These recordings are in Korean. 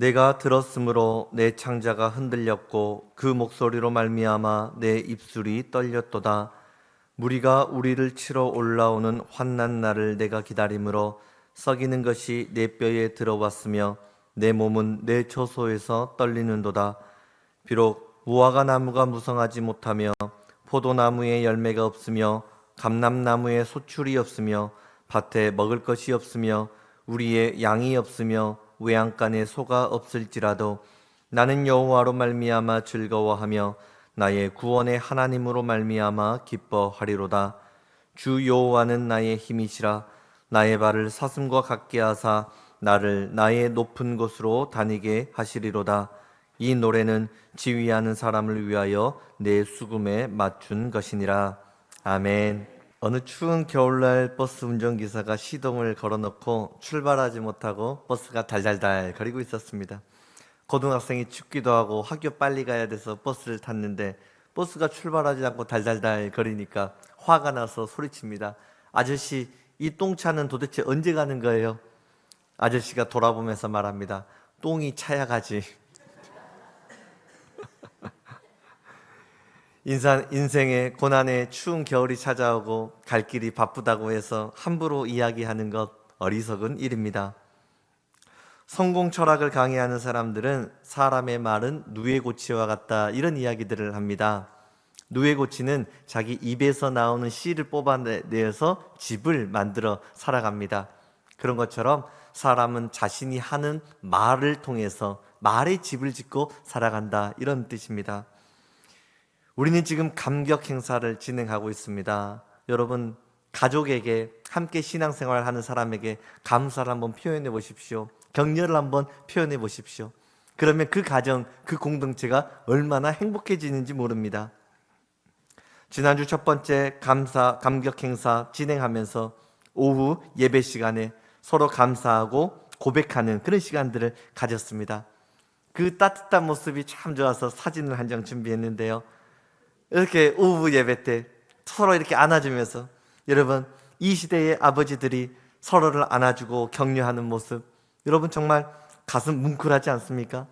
내가 들었으므로 내 창자가 흔들렸고 그 목소리로 말미암아 내 입술이 떨렸도다. 무리가 우리를 치러 올라오는 환난 날을 내가 기다림으로 썩이는 것이 내 뼈에 들어왔으며 내 몸은 내 처소에서 떨리는도다. 비록 무화과 나무가 무성하지 못하며 포도나무에 열매가 없으며 감람나무에 소출이 없으며 밭에 먹을 것이 없으며 우리의 양이 없으며 외양간에 소가 없을지라도 나는 여호와로 말미암아 즐거워하며 나의 구원의 하나님으로 말미암아 기뻐하리로다. 주 여호와는 나의 힘이시라. 나의 발을 사슴과 같게 하사 나를 나의 높은 곳으로 다니게 하시리로다. 이 노래는 지휘하는 사람을 위하여 내 수금에 맞춘 것이니라. 아멘. 어느 추운 겨울날 버스 운전기사가 시동을 걸어놓고 출발하지 못하고 버스가 달달달 거리고 있었습니다. 고등학생이 춥기도 하고 학교 빨리 가야 돼서 버스를 탔는데 버스가 출발하지 않고 달달달 거리니까 화가 나서 소리칩니다. 아저씨, 이 똥차는 도대체 언제 가는 거예요? 아저씨가 돌아보면서 말합니다. 똥이 차야 가지. 인생의 고난에 추운 겨울이 찾아오고 갈 길이 바쁘다고 해서 함부로 이야기하는 것 어리석은 일입니다. 성공 철학을 강의하는 사람들은 사람의 말은 누에고치와 같다 이런 이야기들을 합니다. 누에고치는 자기 입에서 나오는 씨를 뽑아내서 집을 만들어 살아갑니다. 그런 것처럼 사람은 자신이 하는 말을 통해서 말의 집을 짓고 살아간다 이런 뜻입니다. 우리는 지금 감격 행사를 진행하고 있습니다. 여러분, 가족에게 함께 신앙생활을 하는 사람에게 감사를 한번 표현해 보십시오. 격려를 한번 표현해 보십시오. 그러면 그 가정, 그 공동체가 얼마나 행복해지는지 모릅니다. 지난주 첫 번째 감격 행사 진행하면서 오후 예배 시간에 서로 감사하고 고백하는 그런 시간들을 가졌습니다. 그 따뜻한 모습이 참 좋아서 사진을 한 장 준비했는데요. 이렇게 오후 예배 때 서로 이렇게 안아주면서, 여러분, 이 시대의 아버지들이 서로를 안아주고 격려하는 모습, 여러분 정말 가슴 뭉클하지 않습니까?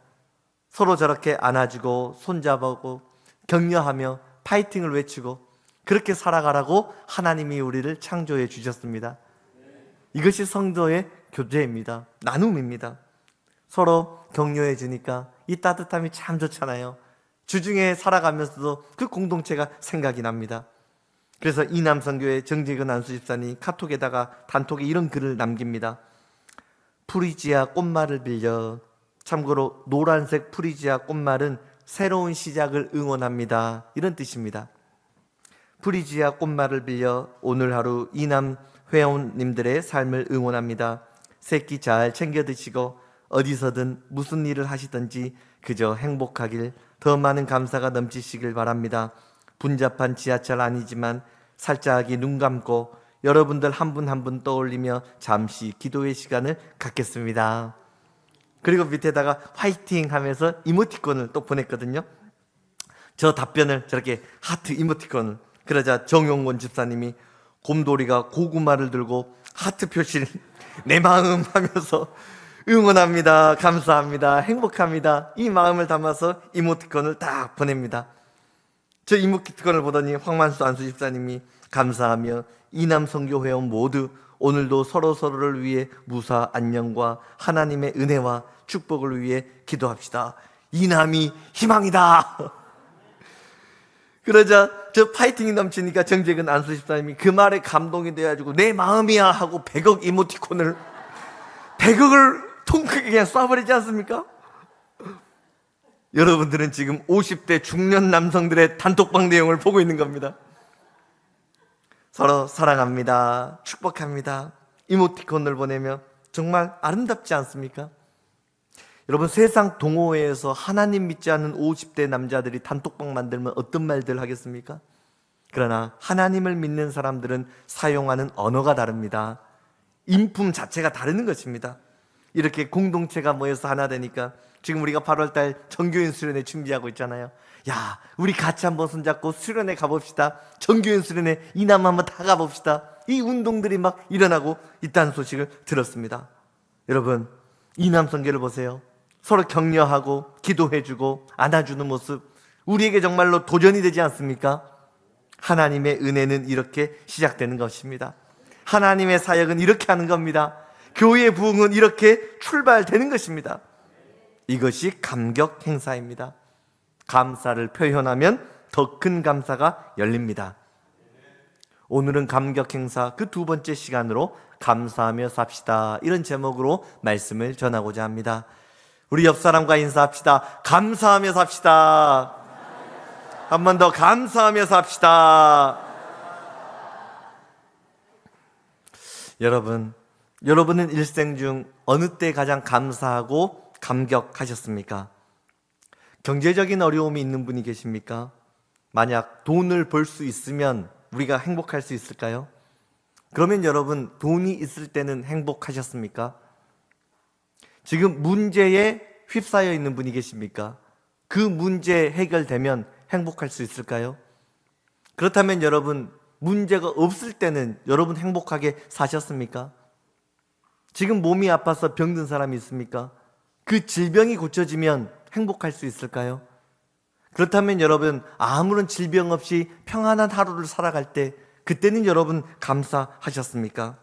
서로 저렇게 안아주고 손잡고 격려하며 파이팅을 외치고 그렇게 살아가라고 하나님이 우리를 창조해 주셨습니다. 이것이 성도의 교제입니다. 나눔입니다. 서로 격려해 주니까 이 따뜻함이 참 좋잖아요. 주중에 살아가면서도 그 공동체가 생각이 납니다. 그래서 이남선교회 정재근 안수집사님 카톡에다가 단톡에 이런 글을 남깁니다. 프리지아 꽃말을 빌려. 참고로 노란색 프리지아 꽃말은 새로운 시작을 응원합니다 이런 뜻입니다. 프리지아 꽃말을 빌려 오늘 하루 이남 회원님들의 삶을 응원합니다. 새끼 잘 챙겨 드시고 어디서든 무슨 일을 하시든지 그저 행복하길, 더 많은 감사가 넘치시길 바랍니다. 분잡한 지하철 아니지만 살짝이 눈 감고 여러분들 한 분 한 분 떠올리며 잠시 기도의 시간을 갖겠습니다. 그리고 밑에다가 화이팅 하면서 이모티콘을 또 보냈거든요. 저 답변을 저렇게 하트 이모티콘을. 그러자 정용곤 집사님이 곰돌이가 고구마를 들고 하트 표시를 내 마음 하면서 응원합니다, 감사합니다, 행복합니다, 이 마음을 담아서 이모티콘을 딱 보냅니다. 저 이모티콘을 보더니 황만수 안수 집사님이 감사하며 이남 선교 회원 모두 오늘도 서로서로를 위해 무사 안녕과 하나님의 은혜와 축복을 위해 기도합시다. 이남이 희망이다. 그러자 저 파이팅이 넘치니까 정재근 안수 집사님이 그 말에 감동이 돼가지고 내 마음이야 하고 100억 이모티콘을 100억을 통 크게 그냥 쏴버리지 않습니까? 여러분들은 지금 50대 중년 남성들의 단톡방 내용을 보고 있는 겁니다. 서로 사랑합니다, 축복합니다, 이모티콘을 보내며 정말 아름답지 않습니까? 여러분, 세상 동호회에서 하나님 믿지 않는 50대 남자들이 단톡방 만들면 어떤 말들 하겠습니까? 그러나 하나님을 믿는 사람들은 사용하는 언어가 다릅니다. 인품 자체가 다르는 것입니다. 이렇게 공동체가 모여서 하나 되니까 지금 우리가 8월달 정교인 수련회 준비하고 있잖아요. 야, 우리 같이 한번 손잡고 수련회 가봅시다. 정교인 수련회 이남 한번 다 가봅시다. 이 운동들이 막 일어나고 있다는 소식을 들었습니다. 여러분, 이남 선교를 보세요. 서로 격려하고 기도해주고 안아주는 모습, 우리에게 정말로 도전이 되지 않습니까? 하나님의 은혜는 이렇게 시작되는 것입니다. 하나님의 사역은 이렇게 하는 겁니다. 교회의 부흥은 이렇게 출발되는 것입니다. 이것이 감격 행사입니다. 감사를 표현하면 더 큰 감사가 열립니다. 오늘은 감격 행사 그 두 번째 시간으로 감사하며 삽시다, 이런 제목으로 말씀을 전하고자 합니다. 우리 옆 사람과 인사합시다. 감사하며 삽시다. 한 번 더 감사하며 삽시다. 여러분은 일생 중 어느 때 가장 감사하고 감격하셨습니까? 경제적인 어려움이 있는 분이 계십니까? 만약 돈을 벌 수 있으면 우리가 행복할 수 있을까요? 그러면 여러분, 돈이 있을 때는 행복하셨습니까? 지금 문제에 휩싸여 있는 분이 계십니까? 그 문제 해결되면 행복할 수 있을까요? 그렇다면 여러분, 문제가 없을 때는 여러분 행복하게 사셨습니까? 지금 몸이 아파서 병든 사람이 있습니까? 그 질병이 고쳐지면 행복할 수 있을까요? 그렇다면 여러분, 아무런 질병 없이 평안한 하루를 살아갈 때 그때는 여러분 감사하셨습니까?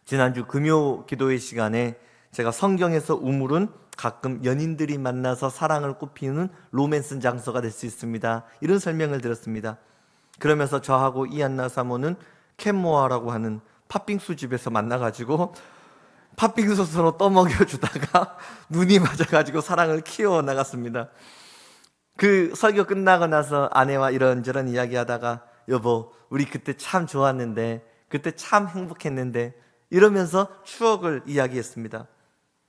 지난주 금요 기도회 시간에 제가 성경에서 우물은 가끔 연인들이 만나서 사랑을 꽃피우는 로맨스 장소가 될 수 있습니다, 이런 설명을 드렸습니다. 그러면서 저하고 이안나 사모는 캔모아라고 하는 팥빙수 집에서 만나가지고 팥빙수 서로 떠먹여주다가 눈이 맞아가지고 사랑을 키워나갔습니다. 그 설교 끝나고 나서 아내와 이런저런 이야기하다가 여보, 우리 그때 참 좋았는데, 그때 참 행복했는데, 이러면서 추억을 이야기했습니다.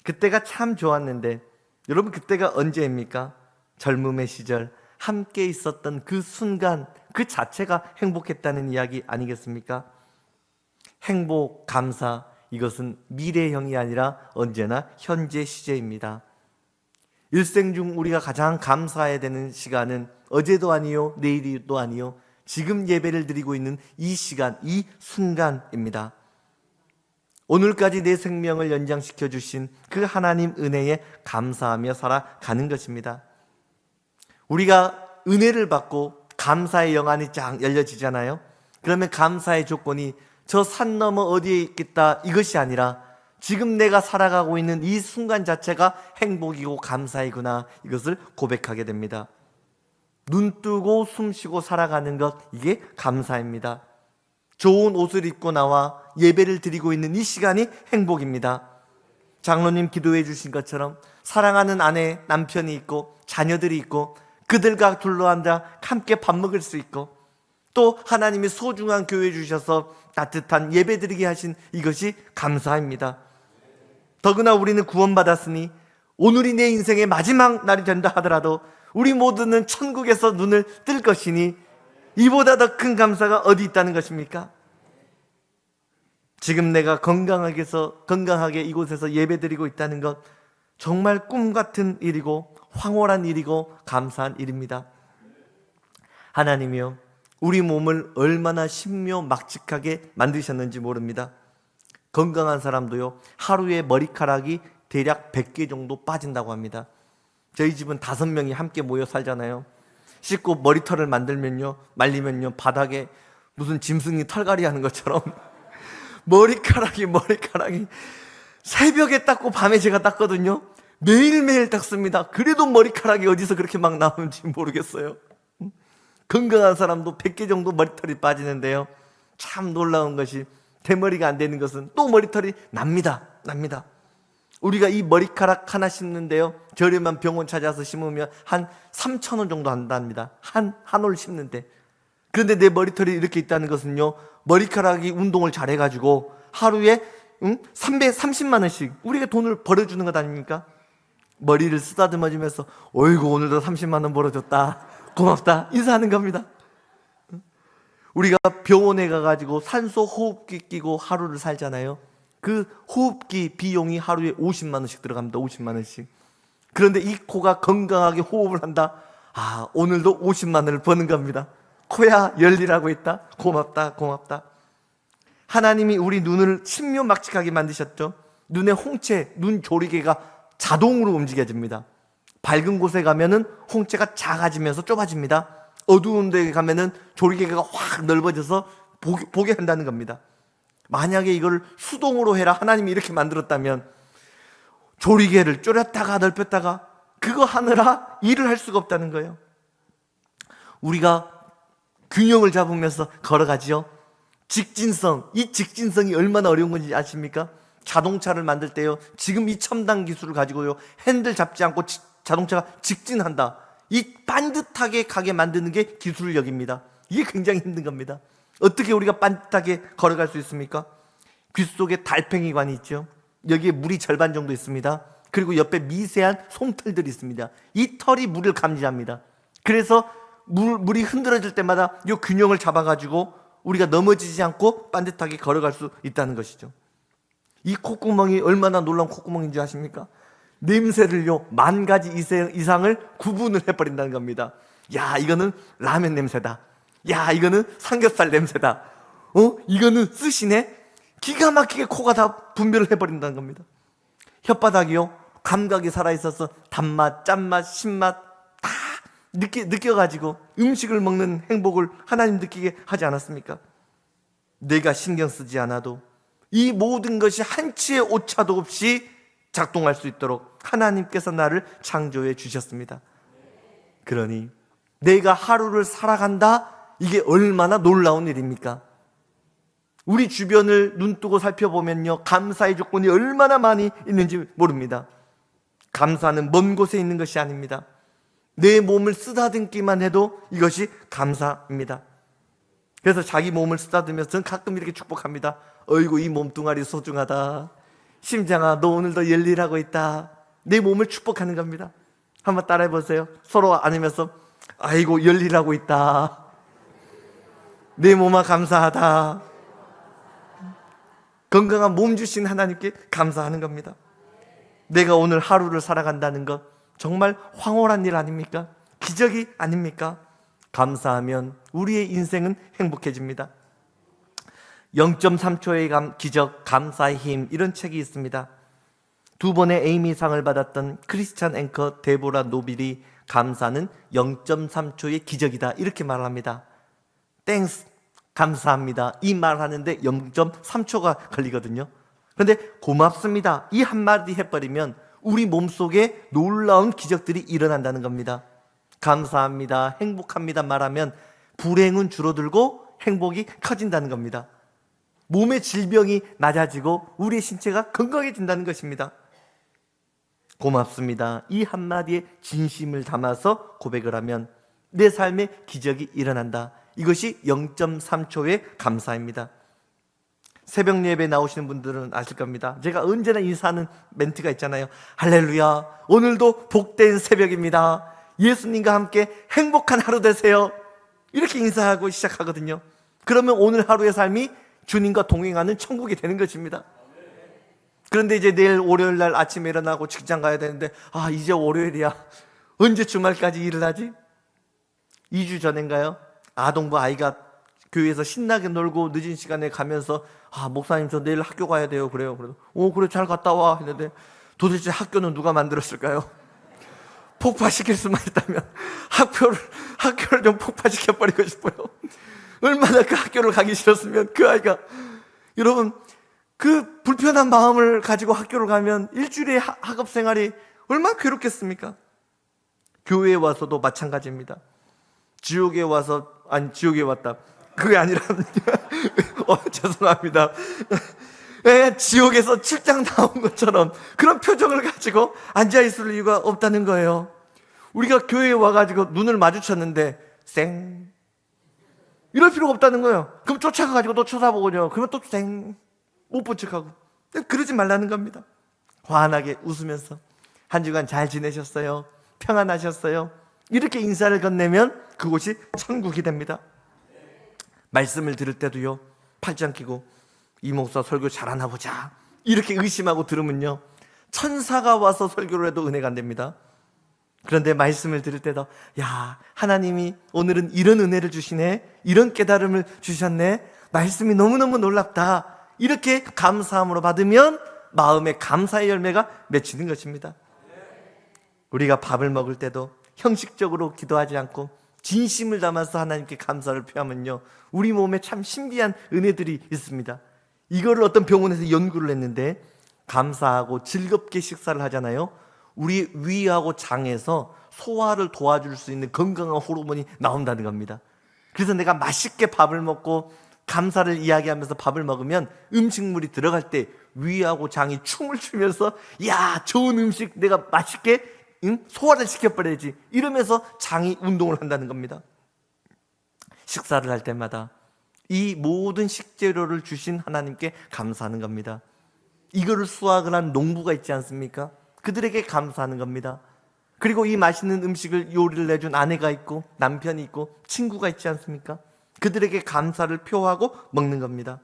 그때가 참 좋았는데, 여러분 그때가 언제입니까? 젊음의 시절 함께 있었던 그 순간 그 자체가 행복했다는 이야기 아니겠습니까? 행복, 감사, 이것은 미래형이 아니라 언제나 현재 시제입니다. 일생 중 우리가 가장 감사해야 되는 시간은 어제도 아니요, 내일도 아니요, 지금 예배를 드리고 있는 이 시간, 이 순간입니다. 오늘까지 내 생명을 연장시켜 주신 그 하나님 은혜에 감사하며 살아가는 것입니다. 우리가 은혜를 받고 감사의 영안이 쫙 열려지잖아요. 그러면 감사의 조건이 저 산 너머 어디에 있겠다, 이것이 아니라 지금 내가 살아가고 있는 이 순간 자체가 행복이고 감사이구나, 이것을 고백하게 됩니다. 눈 뜨고 숨 쉬고 살아가는 것, 이게 감사입니다. 좋은 옷을 입고 나와 예배를 드리고 있는 이 시간이 행복입니다. 장로님 기도해 주신 것처럼 사랑하는 아내, 남편이 있고 자녀들이 있고 그들과 둘러앉아 함께 밥 먹을 수 있고, 또 하나님이 소중한 교회 주셔서 따뜻한 예배 드리게 하신 이것이 감사입니다. 더구나 우리는 구원받았으니 오늘이 내 인생의 마지막 날이 된다 하더라도 우리 모두는 천국에서 눈을 뜰 것이니 이보다 더 큰 감사가 어디 있다는 것입니까? 지금 내가 건강하게 이곳에서 예배드리고 있다는 것, 정말 꿈 같은 일이고 황홀한 일이고 감사한 일입니다. 하나님이요, 우리 몸을 얼마나 신묘막측하게 만드셨는지 모릅니다. 건강한 사람도요, 하루에 머리카락이 대략 100개 정도 빠진다고 합니다. 저희 집은 5명이 함께 모여 살잖아요. 씻고 머리털을 말리면요 바닥에 무슨 짐승이 털갈이 하는 것처럼 머리카락이 새벽에 닦고 밤에 제가 닦거든요. 매일매일 닦습니다. 그래도 머리카락이 어디서 그렇게 막 나오는지 모르겠어요. 건강한 사람도 100개 정도 머리털이 빠지는데요, 참 놀라운 것이 대머리가 안 되는 것은 또 머리털이 납니다. 우리가 이 머리카락 하나 심는데요, 저렴한 병원 찾아서 심으면 한 3,000원 정도 한답니다. 한 올 심는데. 그런데 내 머리털이 이렇게 있다는 것은요, 머리카락이 운동을 잘해가지고 하루에 330만 원씩 우리가 돈을 벌어주는 것 아닙니까? 머리를 쓰다듬어주면서 어이구 오늘도 30만 원 벌어줬다, 고맙다, 인사하는 겁니다. 우리가 병원에 가가지고 산소 호흡기 끼고 하루를 살잖아요. 그 호흡기 비용이 하루에 50만 원씩 들어갑니다. 50만 원씩. 그런데 이 코가 건강하게 호흡을 한다, 오늘도 50만 원을 버는 겁니다. 코야 열일하고 있다, 고맙다. 하나님이 우리 눈을 신묘막측하게 만드셨죠. 눈의 홍채, 눈 조리개가 자동으로 움직여집니다. 밝은 곳에 가면은 홍채가 작아지면서 좁아집니다. 어두운 데 가면은 조리개가 확 넓어져서 보게 한다는 겁니다. 만약에 이걸 수동으로 해라, 하나님이 이렇게 만들었다면 조리개를 줄였다가 넓혔다가 그거 하느라 일을 할 수가 없다는 거예요. 우리가 균형을 잡으면서 걸어가지요. 직진성, 이 직진성이 얼마나 어려운 건지 아십니까? 자동차를 만들 때요, 지금 이 첨단 기술을 가지고요, 핸들 잡지 않고 자동차가 직진한다. 이 반듯하게 가게 만드는 게 기술력입니다. 이게 굉장히 힘든 겁니다. 어떻게 우리가 반듯하게 걸어갈 수 있습니까? 귀 속에 달팽이관이 있죠. 여기에 물이 절반 정도 있습니다. 그리고 옆에 미세한 솜털들이 있습니다. 이 털이 물을 감지합니다. 그래서 물이 흔들어질 때마다 이 균형을 잡아가지고 우리가 넘어지지 않고 반듯하게 걸어갈 수 있다는 것이죠. 이 콧구멍이 얼마나 놀라운 콧구멍인지 아십니까? 냄새를요, 10,000가지 이상을 구분을 해버린다는 겁니다. 야, 이거는 라면 냄새다. 야, 이거는 삼겹살 냄새다. 이거는 스시네. 기가 막히게 코가 다 분별을 해버린다는 겁니다. 혓바닥이요, 감각이 살아있어서 단맛, 짠맛, 신맛 다 느껴가지고 음식을 먹는 행복을 하나님 느끼게 하지 않았습니까? 내가 신경 쓰지 않아도 이 모든 것이 한치의 오차도 없이 작동할 수 있도록 하나님께서 나를 창조해 주셨습니다. 그러니 내가 하루를 살아간다, 이게 얼마나 놀라운 일입니까? 우리 주변을 눈뜨고 살펴보면요, 감사의 조건이 얼마나 많이 있는지 모릅니다. 감사는 먼 곳에 있는 것이 아닙니다. 내 몸을 쓰다듬기만 해도 이것이 감사입니다. 그래서 자기 몸을 쓰다듬으면서 저는 가끔 이렇게 축복합니다. 어이구, 이 몸뚱아리 소중하다. 심장아, 너 오늘도 열일하고 있다. 내 몸을 축복하는 겁니다. 한번 따라해 보세요. 서로 안으면서 아이고, 열일하고 있다. 내 몸아 감사하다. 건강한 몸 주신 하나님께 감사하는 겁니다. 내가 오늘 하루를 살아간다는 것 정말 황홀한 일 아닙니까? 기적이 아닙니까? 감사하면 우리의 인생은 행복해집니다. 0.3초의 기적, 감사의 힘, 이런 책이 있습니다. 2번의 에이미상을 받았던 크리스찬 앵커 데보라 노빌이 감사는 0.3초의 기적이다, 이렇게 말합니다. 땡스, 감사합니다, 이 말 하는데 0.3초가 걸리거든요. 그런데 고맙습니다, 이 한마디 해버리면 우리 몸속에 놀라운 기적들이 일어난다는 겁니다. 감사합니다, 행복합니다 말하면 불행은 줄어들고 행복이 커진다는 겁니다. 몸의 질병이 낮아지고 우리의 신체가 건강해진다는 것입니다. 고맙습니다, 이 한마디에 진심을 담아서 고백을 하면 내 삶에 기적이 일어난다. 이것이 0.3초의 감사입니다. 새벽 예배 나오시는 분들은 아실 겁니다. 제가 언제나 인사하는 멘트가 있잖아요. 할렐루야, 오늘도 복된 새벽입니다. 예수님과 함께 행복한 하루 되세요. 이렇게 인사하고 시작하거든요. 그러면 오늘 하루의 삶이 주님과 동행하는 천국이 되는 것입니다. 그런데 이제 내일 월요일 날 아침에 일어나고 직장 가야 되는데, 이제 월요일이야. 언제 주말까지 일을 하지? 2주 전인가요? 아동부 아이가 교회에서 신나게 놀고 늦은 시간에 가면서 목사님, 저 내일 학교 가야 돼요. 그래요. 그래서 그래, 잘 갔다 와 했는데, 도대체 학교는 누가 만들었을까요? 폭파시킬 수만 있다면 학교를 좀 폭파시켜버리고 싶어요. 얼마나 그 학교를 가기 싫었으면 그 아이가, 여러분, 그 불편한 마음을 가지고 학교를 가면 일주일의 학업 생활이 얼마나 괴롭겠습니까? 교회에 와서도 마찬가지입니다. 지옥에 왔다. 그게 아니라 죄송합니다. 지옥에서 출장 나온 것처럼 그런 표정을 가지고 앉아있을 이유가 없다는 거예요. 우리가 교회에 와가지고 눈을 마주쳤는데 쌩, 이럴 필요가 없다는 거예요. 그럼 쫓아가가지고 또 쳐다보고요, 그러면 또 쌩, 못 본 척하고. 그러지 말라는 겁니다. 환하게 웃으면서 한 주간 잘 지내셨어요? 평안하셨어요? 이렇게 인사를 건네면 그곳이 천국이 됩니다. 말씀을 들을 때도요, 팔짱 끼고 이 목사 설교 잘하나 보자 이렇게 의심하고 들으면요, 천사가 와서 설교를 해도 은혜가 안 됩니다. 그런데 말씀을 들을 때도 하나님이 오늘은 이런 은혜를 주시네, 이런 깨달음을 주셨네, 말씀이 너무너무 놀랍다, 이렇게 감사함으로 받으면 마음의 감사의 열매가 맺히는 것입니다. 우리가 밥을 먹을 때도 형식적으로 기도하지 않고 진심을 담아서 하나님께 감사를 표하면요, 우리 몸에 참 신비한 은혜들이 있습니다. 이거를 어떤 병원에서 연구를 했는데, 감사하고 즐겁게 식사를 하잖아요. 우리 위하고 장에서 소화를 도와줄 수 있는 건강한 호르몬이 나온다는 겁니다. 그래서 내가 맛있게 밥을 먹고 감사를 이야기하면서 밥을 먹으면 음식물이 들어갈 때 위하고 장이 춤을 추면서, 야, 좋은 음식 내가 맛있게 소화를 시켜버려야지, 이러면서 장이 운동을 한다는 겁니다. 식사를 할 때마다 이 모든 식재료를 주신 하나님께 감사하는 겁니다. 이거를 수확을 한 농부가 있지 않습니까? 그들에게 감사하는 겁니다. 그리고 이 맛있는 음식을 요리를 내준 아내가 있고 남편이 있고 친구가 있지 않습니까? 그들에게 감사를 표하고 먹는 겁니다.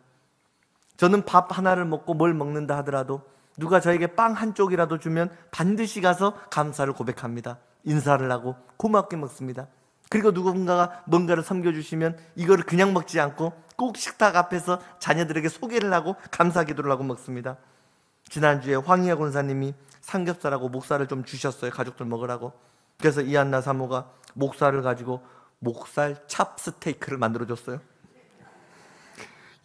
저는 밥 하나를 먹고 뭘 먹는다 하더라도 누가 저에게 빵 한 쪽이라도 주면 반드시 가서 감사를 고백합니다. 인사를 하고 고맙게 먹습니다. 그리고 누군가가 뭔가를 섬겨주시면 이거를 그냥 먹지 않고 꼭 식탁 앞에서 자녀들에게 소개를 하고 감사 기도를 하고 먹습니다. 지난주에 황희아 권사님이 삼겹살하고 목살을 좀 주셨어요. 가족들 먹으라고. 그래서 이한나 사모가 목살을 가지고 목살 찹스테이크를 만들어줬어요.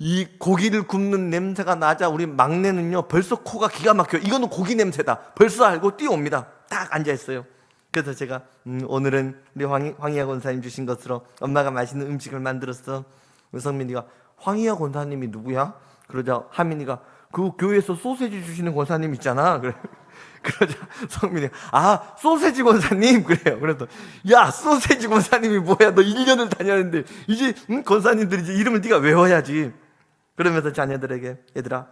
이 고기를 굽는 냄새가 나자 우리 막내는요, 벌써 코가 기가 막혀요. 이거는 고기 냄새다, 벌써 알고 뛰어옵니다. 딱 앉아있어요. 그래서 제가 오늘은 우리 황희아 권사님 주신 것으로 엄마가 맛있는 음식을 만들었어. 성민이가 황희아 권사님이 누구야? 그러자 하민이가 그 교회에서 소세지 주시는 권사님 있잖아. 그러자 성민이가 아, 소세지 권사님? 그래요. 그래서 야, 소세지 권사님이 뭐야? 너 1년을 다녔는데 이제 권사님들 이제 이름을 네가 외워야지. 그러면서 자녀들에게, 얘들아,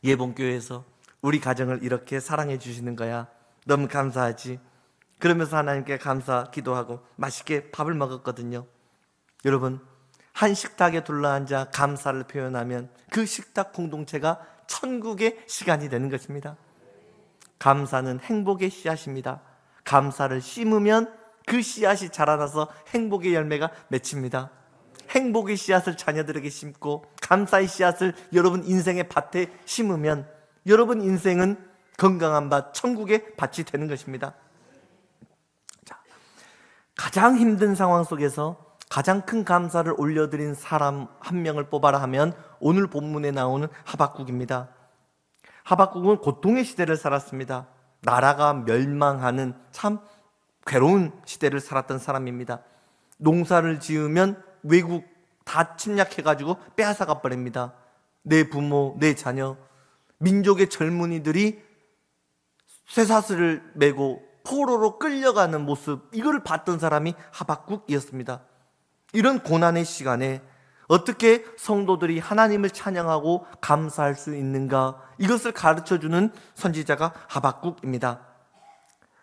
예봉교회에서 우리 가정을 이렇게 사랑해 주시는 거야. 너무 감사하지. 그러면서 하나님께 감사 기도하고 맛있게 밥을 먹었거든요. 여러분, 한 식탁에 둘러앉아 감사를 표현하면 그 식탁 공동체가 천국의 시간이 되는 것입니다. 감사는 행복의 씨앗입니다. 감사를 심으면 그 씨앗이 자라나서 행복의 열매가 맺힙니다. 행복의 씨앗을 자녀들에게 심고 감사의 씨앗을 여러분 인생의 밭에 심으면 여러분 인생은 건강한 밭, 천국의 밭이 되는 것입니다. 자, 가장 힘든 상황 속에서 가장 큰 감사를 올려드린 사람 한 명을 뽑아라 하면 오늘 본문에 나오는 하박국입니다. 하박국은 고통의 시대를 살았습니다. 나라가 멸망하는 참 괴로운 시대를 살았던 사람입니다. 농사를 지으면 외국 다 침략해가지고 빼앗아가 버립니다. 내 부모, 내 자녀, 민족의 젊은이들이 쇠사슬을 메고 포로로 끌려가는 모습, 이걸 봤던 사람이 하박국이었습니다. 이런 고난의 시간에 어떻게 성도들이 하나님을 찬양하고 감사할 수 있는가, 이것을 가르쳐주는 선지자가 하박국입니다.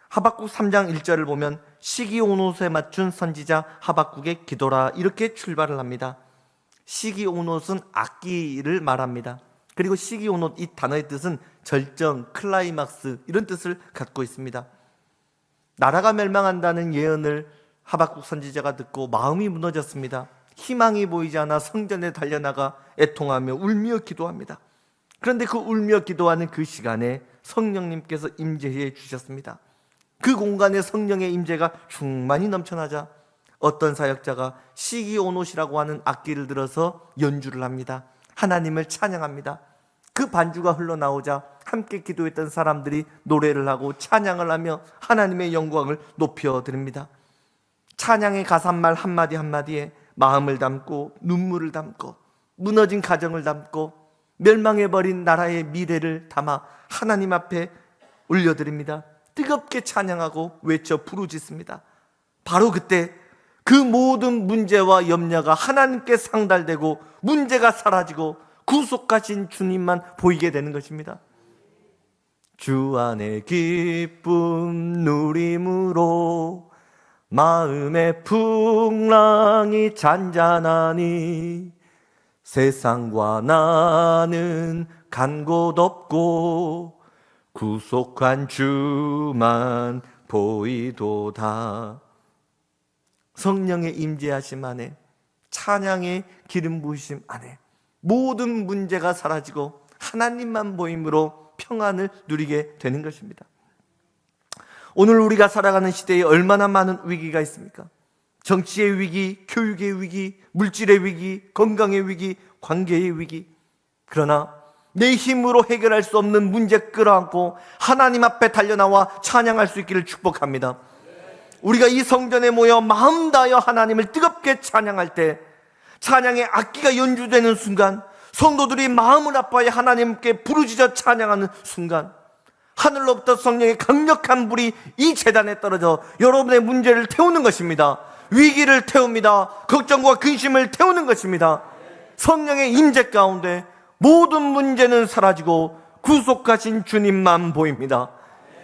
하박국 3장 1절을 보면 시기온옷에 맞춘 선지자 하박국의 기도라, 이렇게 출발을 합니다. 시기온옷은 악기를 말합니다. 그리고 시기온옷, 이 단어의 뜻은 절정, 클라이막스, 이런 뜻을 갖고 있습니다. 나라가 멸망한다는 예언을 하박국 선지자가 듣고 마음이 무너졌습니다. 희망이 보이지 않아 성전에 달려나가 애통하며 울며 기도합니다. 그런데 그 울며 기도하는 그 시간에 성령님께서 임재해 주셨습니다. 그 공간에 성령의 임재가 충만히 넘쳐나자 어떤 사역자가 시기온옷이라고 하는 악기를 들어서 연주를 합니다. 하나님을 찬양합니다. 그 반주가 흘러나오자 함께 기도했던 사람들이 노래를 하고 찬양을 하며 하나님의 영광을 높여드립니다. 찬양의 가사말 한마디 한마디에 마음을 담고 눈물을 담고 무너진 가정을 담고 멸망해버린 나라의 미래를 담아 하나님 앞에 올려드립니다. 뜨겁게 찬양하고 외쳐 부르짖습니다. 바로 그때 그 모든 문제와 염려가 하나님께 상달되고 문제가 사라지고 구속하신 주님만 보이게 되는 것입니다. 주 안에 기쁨 누림으로 마음의 풍랑이 잔잔하니 세상과 나는 간 곳 없고 구속한 주만 보이도다. 성령의 임재하심 안에, 찬양의 기름 부으심 안에 모든 문제가 사라지고 하나님만 보임으로 평안을 누리게 되는 것입니다. 오늘 우리가 살아가는 시대에 얼마나 많은 위기가 있습니까? 정치의 위기, 교육의 위기, 물질의 위기, 건강의 위기, 관계의 위기. 그러나 내 힘으로 해결할 수 없는 문제 끌어안고 하나님 앞에 달려나와 찬양할 수 있기를 축복합니다. 우리가 이 성전에 모여 마음 다하여 하나님을 뜨겁게 찬양할 때, 찬양의 악기가 연주되는 순간, 성도들이 마음을 아파해 하나님께 부르짖어 찬양하는 순간, 하늘로부터 성령의 강력한 불이 이 제단에 떨어져 여러분의 문제를 태우는 것입니다. 위기를 태웁니다. 걱정과 근심을 태우는 것입니다. 성령의 임재 가운데 모든 문제는 사라지고 구속하신 주님만 보입니다.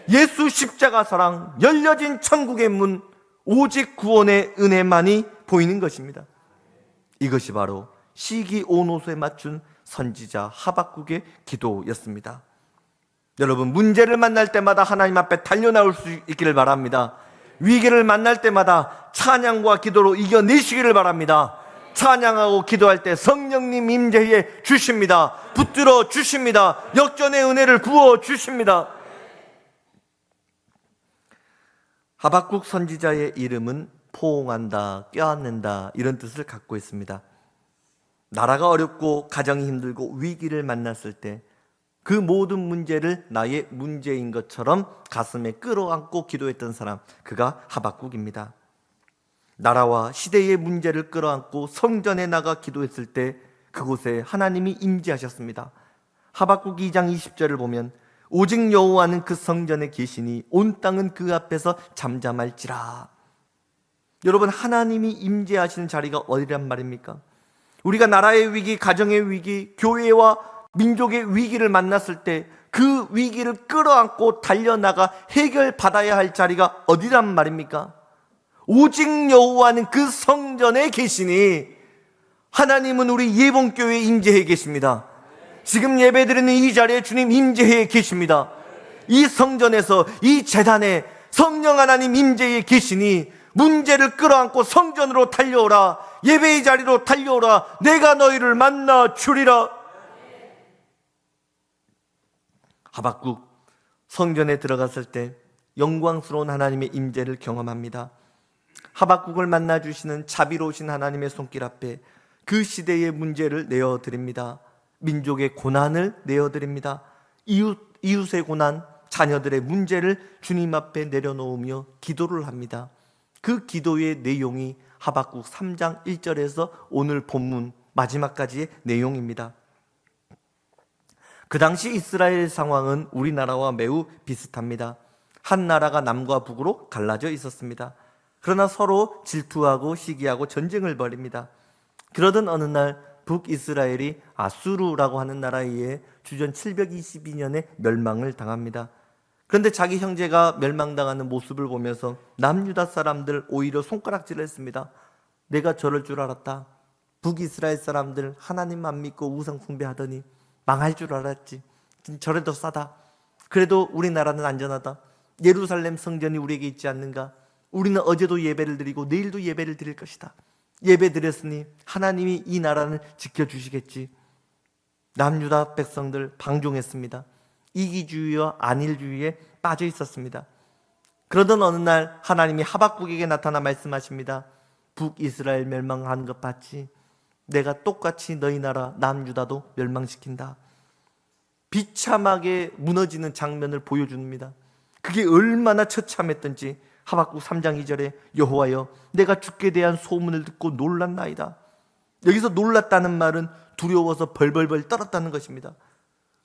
예수 십자가 사랑, 열려진 천국의 문, 오직 구원의 은혜만이 보이는 것입니다. 이것이 바로 시기 온옷에 맞춘 선지자 하박국의 기도였습니다. 여러분, 문제를 만날 때마다 하나님 앞에 달려나올 수 있기를 바랍니다. 위기를 만날 때마다 찬양과 기도로 이겨내시기를 바랍니다. 찬양하고 기도할 때 성령님 임재해 주십니다. 붙들어 주십니다. 역전의 은혜를 부어 주십니다. 하박국 선지자의 이름은 포옹한다, 껴안는다 이런 뜻을 갖고 있습니다. 나라가 어렵고 가정이 힘들고 위기를 만났을 때 그 모든 문제를 나의 문제인 것처럼 가슴에 끌어안고 기도했던 사람, 그가 하박국입니다. 나라와 시대의 문제를 끌어안고 성전에 나가 기도했을 때 그곳에 하나님이 임재하셨습니다. 하박국 2장 20절을 보면 오직 여호와는 그 성전에 계시니 온 땅은 그 앞에서 잠잠할지라. 여러분, 하나님이 임재하시는 자리가 어디란 말입니까? 우리가 나라의 위기, 가정의 위기, 교회와 민족의 위기를 만났을 때 그 위기를 끌어안고 달려나가 해결받아야 할 자리가 어디란 말입니까? 오직 여호와는 그 성전에 계시니, 하나님은 우리 예봉교회에 임재해 계십니다. 지금 예배드리는 이 자리에 주님 임재해 계십니다. 이 성전에서, 이 제단에 성령 하나님 임재해 계시니 문제를 끌어안고 성전으로 달려오라, 예배의 자리로 달려오라, 내가 너희를 만나 주리라. 하박국 성전에 들어갔을 때 영광스러운 하나님의 임재를 경험합니다. 하박국을 만나주시는 자비로우신 하나님의 손길 앞에 그 시대의 문제를 내어드립니다. 민족의 고난을 내어드립니다. 이웃의 고난, 자녀들의 문제를 주님 앞에 내려놓으며 기도를 합니다. 그 기도의 내용이 하박국 3장 1절에서 오늘 본문 마지막까지의 내용입니다. 그 당시 이스라엘 상황은 우리나라와 매우 비슷합니다. 한 나라가 남과 북으로 갈라져 있었습니다. 그러나 서로 질투하고 시기하고 전쟁을 벌입니다. 그러던 어느 날 북이스라엘이 아수르라고 하는 나라에 의해 주전 722년에 멸망을 당합니다. 그런데 자기 형제가 멸망당하는 모습을 보면서 남유다 사람들 오히려 손가락질을 했습니다. 내가 저럴 줄 알았다. 북이스라엘 사람들 하나님 안 믿고 우상 숭배하더니 망할 줄 알았지. 저래도 싸다. 그래도 우리나라는 안전하다. 예루살렘 성전이 우리에게 있지 않는가? 우리는 어제도 예배를 드리고 내일도 예배를 드릴 것이다. 예배 드렸으니 하나님이 이 나라를 지켜주시겠지. 남유다 백성들 방종했습니다. 이기주의와 안일주의에 빠져 있었습니다. 그러던 어느 날 하나님이 하박국에게 나타나 말씀하십니다. 북이스라엘 멸망한 것 봤지? 내가 똑같이 너희 나라 남유다도 멸망시킨다. 비참하게 무너지는 장면을 보여줍니다. 그게 얼마나 처참했던지 하박국 3장 2절에 여호와여 내가 주께 대한 소문을 듣고 놀랐나이다. 여기서 놀랐다는 말은 두려워서 벌벌벌 떨었다는 것입니다.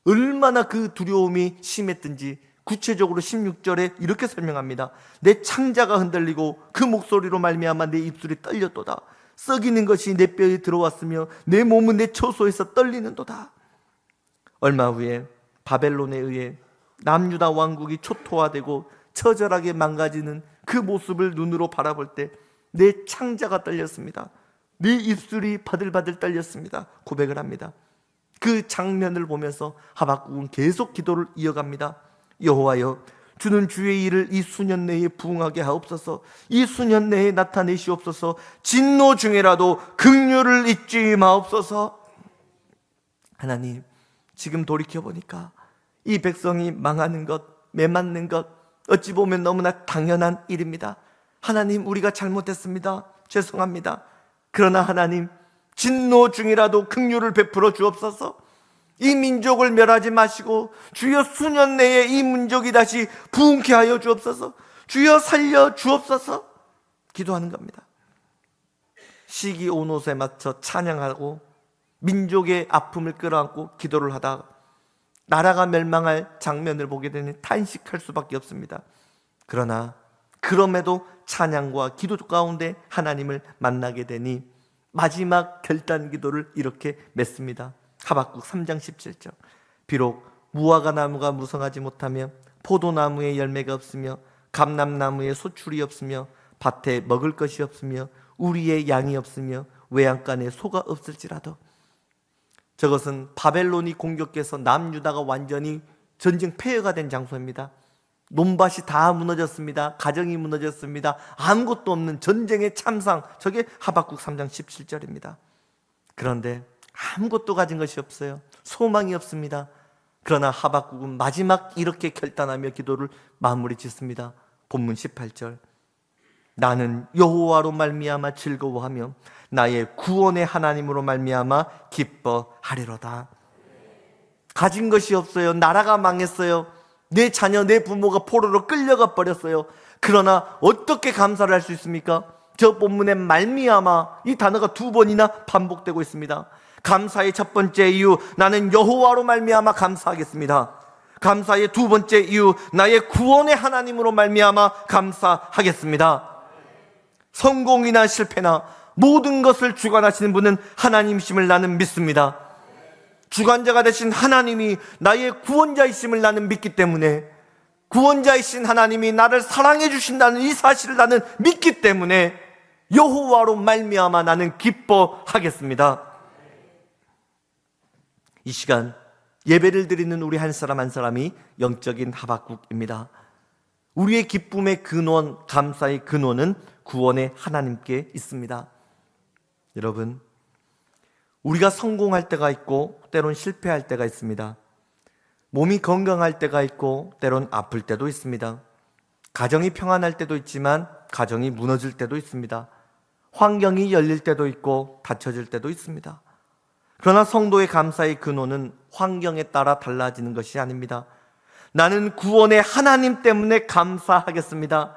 얼마나 그 두려움이 심했든지 구체적으로 16절에 이렇게 설명합니다. 내 창자가 흔들리고 그 목소리로 말미암아 내 입술이 떨렸도다. 썩이는 것이 내 뼈에 들어왔으며 내 몸은 내 처소에서 떨리는도다. 얼마 후에 바벨론에 의해 남유다 왕국이 초토화되고 처절하게 망가지는 그 모습을 눈으로 바라볼 때 내 창자가 떨렸습니다. 내 입술이 바들바들 떨렸습니다. 고백을 합니다. 그 장면을 보면서 하박국은 계속 기도를 이어갑니다. 여호와여 주는 주의 일을 이 수년 내에 부응하게 하옵소서. 이 수년 내에 나타내시옵소서. 진노 중에라도 긍휼을 잊지 마옵소서. 하나님, 지금 돌이켜보니까 이 백성이 망하는 것, 매맞는 것 어찌 보면 너무나 당연한 일입니다. 하나님, 우리가 잘못했습니다. 죄송합니다. 그러나 하나님, 진노 중이라도 긍휼을 베풀어 주옵소서. 이 민족을 멸하지 마시고 주여 수년 내에 이 민족이 다시 부흥케 하여 주옵소서. 주여 살려 주옵소서. 기도하는 겁니다. 시기 온옷에 맞춰 찬양하고 민족의 아픔을 끌어안고 기도를 하다가 나라가 멸망할 장면을 보게 되니 탄식할 수밖에 없습니다. 그러나 그럼에도 찬양과 기도 가운데 하나님을 만나게 되니 마지막 결단 기도를 이렇게 맺습니다. 하박국 3장 17절. 비록 무화과 나무가 무성하지 못하며 포도나무에 열매가 없으며 감람나무에 소출이 없으며 밭에 먹을 것이 없으며 우리의 양이 없으며 외양간에 소가 없을지라도. 저것은 바벨론이 공격해서 남유다가 완전히 전쟁 폐허가 된 장소입니다. 논밭이 다 무너졌습니다. 가정이 무너졌습니다. 아무것도 없는 전쟁의 참상, 저게 하박국 3장 17절입니다. 그런데 아무것도 가진 것이 없어요. 소망이 없습니다. 그러나 하박국은 마지막 이렇게 결단하며 기도를 마무리 짓습니다. 본문 18절. 나는 여호와로 말미암아 즐거워하며 나의 구원의 하나님으로 말미암아 기뻐하리로다. 가진 것이 없어요. 나라가 망했어요. 내 자녀, 내 부모가 포로로 끌려가 버렸어요. 그러나 어떻게 감사를 할 수 있습니까? 저 본문에 말미암아, 이 단어가 2번이나 반복되고 있습니다. 감사의 첫 번째 이유, 나는 여호와로 말미암아 감사하겠습니다. 감사의 두 번째 이유, 나의 구원의 하나님으로 말미암아 감사하겠습니다. 성공이나 실패나 모든 것을 주관하시는 분은 하나님이심을 나는 믿습니다. 주관자가 되신 하나님이 나의 구원자이심을 나는 믿기 때문에, 구원자이신 하나님이 나를 사랑해 주신다는 이 사실을 나는 믿기 때문에 여호와로 말미암아 나는 기뻐하겠습니다. 이 시간 예배를 드리는 우리 한 사람 한 사람이 영적인 하박국입니다. 우리의 기쁨의 근원, 감사의 근원은 구원의 하나님께 있습니다. 여러분, 우리가 성공할 때가 있고 때론 실패할 때가 있습니다. 몸이 건강할 때가 있고 때론 아플 때도 있습니다. 가정이 평안할 때도 있지만 가정이 무너질 때도 있습니다. 환경이 열릴 때도 있고 닫혀질 때도 있습니다. 그러나 성도의 감사의 근원은 환경에 따라 달라지는 것이 아닙니다. 나는 구원의 하나님 때문에 감사하겠습니다.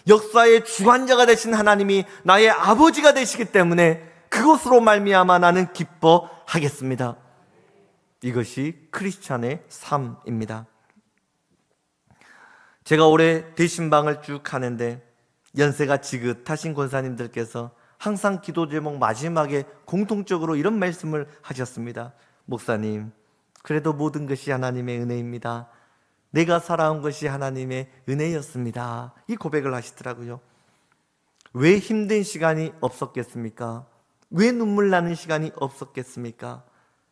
역사의 주관자가 되신 하나님이 나의 아버지가 되시기 때문에 그것으로 말미암아 나는 기뻐하겠습니다. 이것이 크리스찬의 삶입니다. 제가 올해 대신방을 쭉 하는데 연세가 지긋하신 권사님들께서 항상 기도 제목 마지막에 공통적으로 이런 말씀을 하셨습니다. 목사님, 그래도 모든 것이 하나님의 은혜입니다. 내가 살아온 것이 하나님의 은혜였습니다. 이 고백을 하시더라고요. 왜 힘든 시간이 없었겠습니까? 왜 눈물 나는 시간이 없었겠습니까?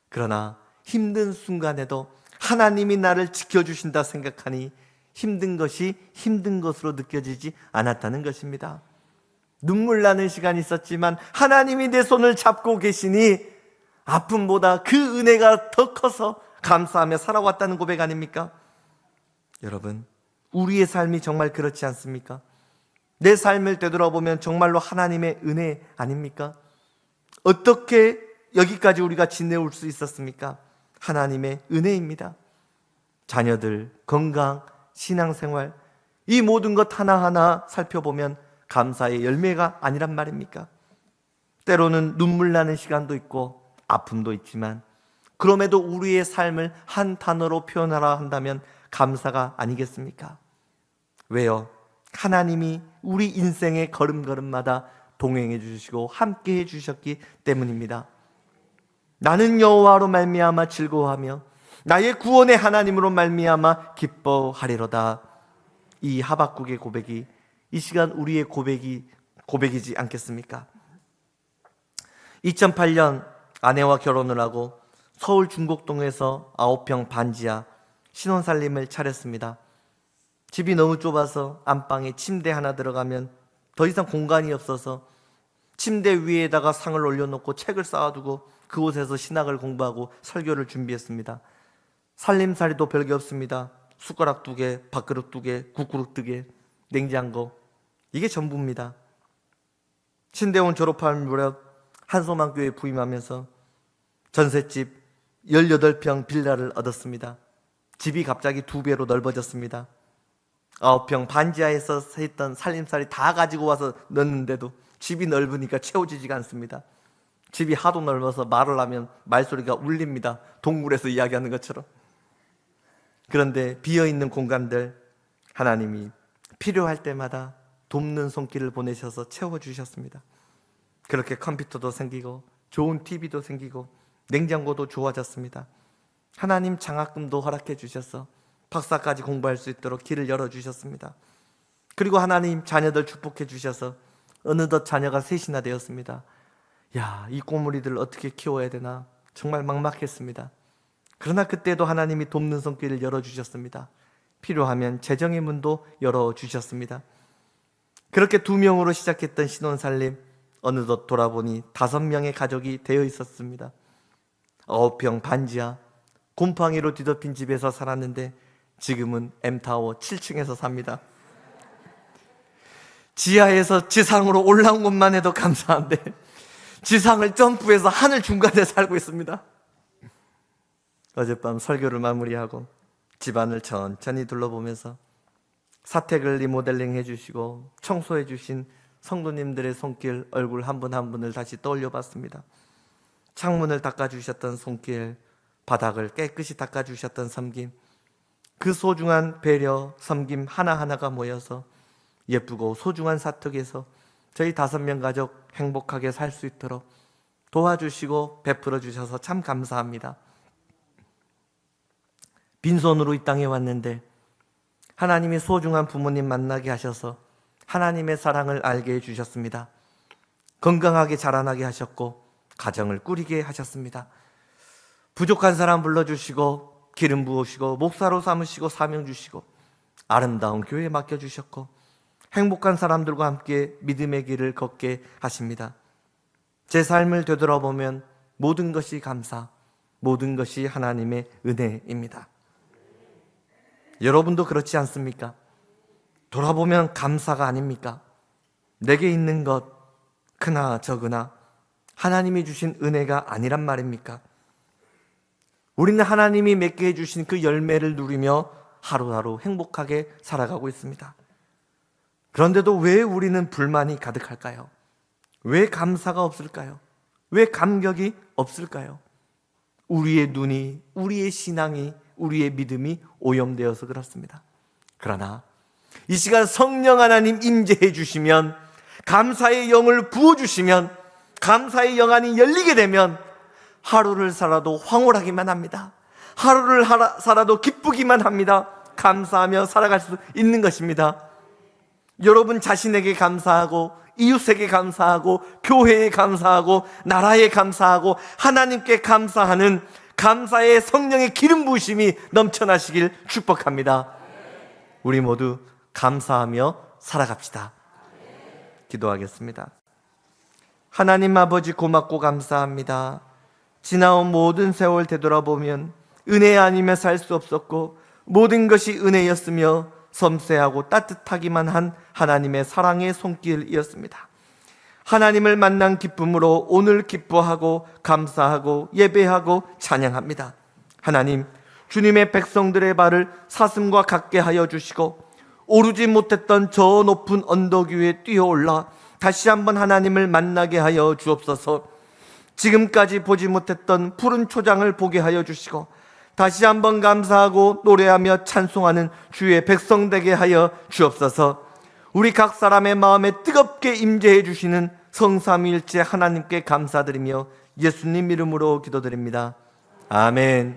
그러나 힘든 순간에도 하나님이 나를 지켜주신다 생각하니 힘든 것이 힘든 것으로 느껴지지 않았다는 것입니다. 눈물 나는 시간이 있었지만 하나님이 내 손을 잡고 계시니 아픔보다 그 은혜가 더 커서 감사하며 살아왔다는 고백 아닙니까? 여러분, 우리의 삶이 정말 그렇지 않습니까? 내 삶을 되돌아보면 정말로 하나님의 은혜 아닙니까? 어떻게 여기까지 우리가 지내올 수 있었습니까? 하나님의 은혜입니다. 자녀들, 건강, 신앙생활, 이 모든 것 하나하나 살펴보면 감사의 열매가 아니란 말입니까? 때로는 눈물 나는 시간도 있고 아픔도 있지만 그럼에도 우리의 삶을 한 단어로 표현하라 한다면 감사가 아니겠습니까? 왜요? 하나님이 우리 인생의 걸음걸음마다 동행해 주시고 함께 해 주셨기 때문입니다. 나는 여호와로 말미암아 즐거워하며 나의 구원의 하나님으로 말미암아 기뻐하리로다. 이 하박국의 고백이 이 시간 우리의 고백이지 않겠습니까? 2008년 아내와 결혼을 하고 서울 중곡동에서 9평 반지하 신혼살림을 차렸습니다. 집이 너무 좁아서 안방에 침대 하나 들어가면 더 이상 공간이 없어서 침대 위에다가 상을 올려놓고 책을 쌓아두고 그곳에서 신학을 공부하고 설교를 준비했습니다. 살림살이도 별게 없습니다. 숟가락 2개, 밥그릇 2개, 국그릇 2개, 냉장고, 이게 전부입니다. 신대원 졸업할 무렵 한소망교회에 부임하면서 전셋집 18평 빌라를 얻었습니다. 집이 갑자기 2배로 넓어졌습니다. 9평 반지하에서 했던 살림살이 다 가지고 와서 넣는데도 집이 넓으니까 채워지지가 않습니다. 집이 하도 넓어서 말을 하면 말소리가 울립니다. 동굴에서 이야기하는 것처럼. 그런데 비어있는 공간들 하나님이 필요할 때마다 돕는 손길을 보내셔서 채워주셨습니다. 그렇게 컴퓨터도 생기고 좋은 TV도 생기고 냉장고도 좋아졌습니다. 하나님 장학금도 허락해 주셔서 박사까지 공부할 수 있도록 길을 열어주셨습니다. 그리고 하나님 자녀들 축복해 주셔서 어느덧 자녀가 3이나 되었습니다. 이 꼬물이들을 어떻게 키워야 되나 정말 막막했습니다. 그러나 그때도 하나님이 돕는 손길을 열어주셨습니다. 필요하면 재정의 문도 열어주셨습니다. 그렇게 2명으로 시작했던 신혼살림, 어느덧 돌아보니 5명의 가족이 되어 있었습니다. 9평 반지하, 곰팡이로 뒤덮인 집에서 살았는데 지금은 M타워 7층에서 삽니다. 지하에서 지상으로 올라온 것만 해도 감사한데 지상을 점프해서 하늘 중간에 살고 있습니다. 어젯밤 설교를 마무리하고 집안을 천천히 둘러보면서 사택을 리모델링 해주시고 청소해 주신 성도님들의 손길, 얼굴 한 분 한 분을 다시 떠올려 봤습니다. 창문을 닦아주셨던 손길, 바닥을 깨끗이 닦아주셨던 섬김, 그 소중한 배려, 섬김 하나하나가 모여서 예쁘고 소중한 사택에서 저희 5명 가족 행복하게 살 수 있도록 도와주시고 베풀어 주셔서 참 감사합니다. 빈손으로 이 땅에 왔는데 하나님이 소중한 부모님 만나게 하셔서 하나님의 사랑을 알게 해주셨습니다. 건강하게 자라나게 하셨고 가정을 꾸리게 하셨습니다. 부족한 사람 불러주시고 기름 부으시고 목사로 삼으시고 사명 주시고 아름다운 교회에 맡겨주셨고 행복한 사람들과 함께 믿음의 길을 걷게 하십니다. 제 삶을 되돌아보면 모든 것이 감사, 모든 것이 하나님의 은혜입니다. 여러분도 그렇지 않습니까? 돌아보면 감사가 아닙니까? 내게 있는 것 크나 적으나 하나님이 주신 은혜가 아니란 말입니까? 우리는 하나님이 맺게 해주신 그 열매를 누리며 하루하루 행복하게 살아가고 있습니다. 그런데도 왜 우리는 불만이 가득할까요? 왜 감사가 없을까요? 왜 감격이 없을까요? 우리의 눈이, 우리의 신앙이, 우리의 믿음이 오염되어서 그렇습니다. 그러나 이 시간 성령 하나님 임재해 주시면, 감사의 영을 부어주시면, 감사의 영안이 열리게 되면 하루를 살아도 황홀하기만 합니다. 하루를 살아도 기쁘기만 합니다. 감사하며 살아갈 수 있는 것입니다. 여러분 자신에게 감사하고 이웃에게 감사하고 교회에 감사하고 나라에 감사하고 하나님께 감사하는 감사의 성령의 기름 부으심이 넘쳐나시길 축복합니다. 우리 모두 감사하며 살아갑시다. 기도하겠습니다. 하나님 아버지 고맙고 감사합니다. 지나온 모든 세월 되돌아보면 은혜 아니면 살 수 없었고 모든 것이 은혜였으며 섬세하고 따뜻하기만 한 하나님의 사랑의 손길이었습니다. 하나님을 만난 기쁨으로 오늘 기뻐하고 감사하고 예배하고 찬양합니다. 하나님, 주님의 백성들의 발을 사슴과 같게 하여 주시고 오르지 못했던 저 높은 언덕 위에 뛰어올라 다시 한번 하나님을 만나게 하여 주옵소서. 지금까지 보지 못했던 푸른 초장을 보게 하여 주시고 다시 한번 감사하고 노래하며 찬송하는 주의 백성 되게 하여 주옵소서. 우리 각 사람의 마음에 뜨겁게 임재해 주시는 성삼위일체 하나님께 감사드리며 예수님 이름으로 기도드립니다. 아멘.